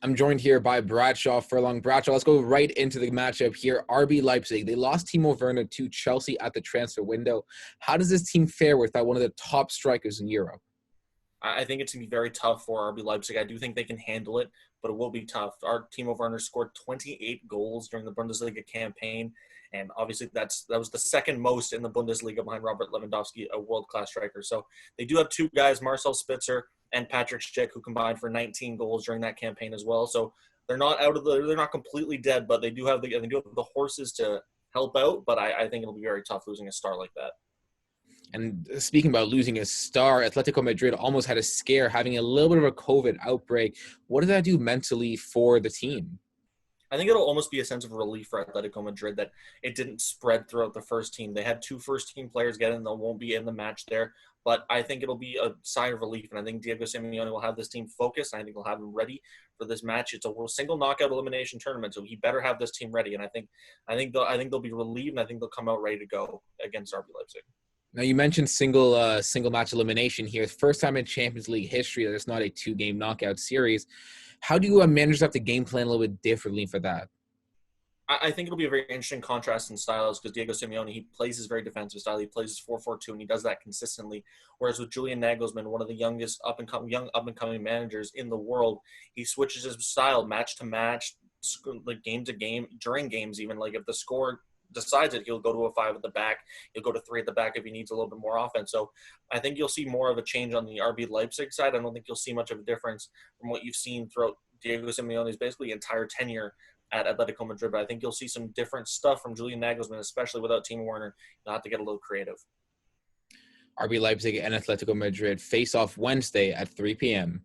I'm joined here by Bradshaw Furlong. Bradshaw, let's go right into the matchup here. RB Leipzig, they lost Timo Werner to Chelsea at the transfer window. How does this team fare without one of the top strikers in Europe? I think it's going to be very tough for RB Leipzig. I do think they can handle it, but it will be tough. Our Timo Werner scored 28 goals during the Bundesliga campaign, and obviously that was the second most in the Bundesliga behind Robert Lewandowski, a world-class striker. So they do have two guys, Marcel Spitzer and Patrick Schick, who combined for 19 goals during that campaign as well. So they're not completely dead, but they do have the horses to help out. But I think it'll be very tough losing a star like that. And speaking about losing a star, Atletico Madrid almost had a scare, having a little bit of a COVID outbreak. What does that do mentally for the team? I think it'll almost be a sense of relief for Atletico Madrid that it didn't spread throughout the first team. They had two first-team players get in that won't be in the match there, but I think it'll be a sign of relief, and I think Diego Simeone will have this team focused, and I think he'll have them ready for this match. It's a single knockout elimination tournament, so he better have this team ready, and I think they'll be relieved, and I think they'll come out ready to go against RB Leipzig. Now, you mentioned single match elimination here. First time in Champions League history that it's not a two-game knockout series. How do you manage to have to game plan a little bit differently for that? I think it'll be a very interesting contrast in styles because Diego Simeone, he plays his very defensive style. He plays his 4-4-2, and he does that consistently. Whereas with Julian Nagelsmann, one of the youngest young up-and-coming managers in the world, he switches his style match to match, like game to game, during games even. Like if the score decides it, he'll go to a 5 at the back. He'll go to 3 at the back if he needs a little bit more offense. So I think you'll see more of a change on the RB Leipzig side. I don't think you'll see much of a difference from what you've seen throughout Diego Simeone's basically entire tenure at Atletico Madrid. But I think you'll see some different stuff from Julian Nagelsmann, especially without Timo Werner. You'll have to get a little creative. RB Leipzig and Atletico Madrid face off Wednesday at 3 p.m.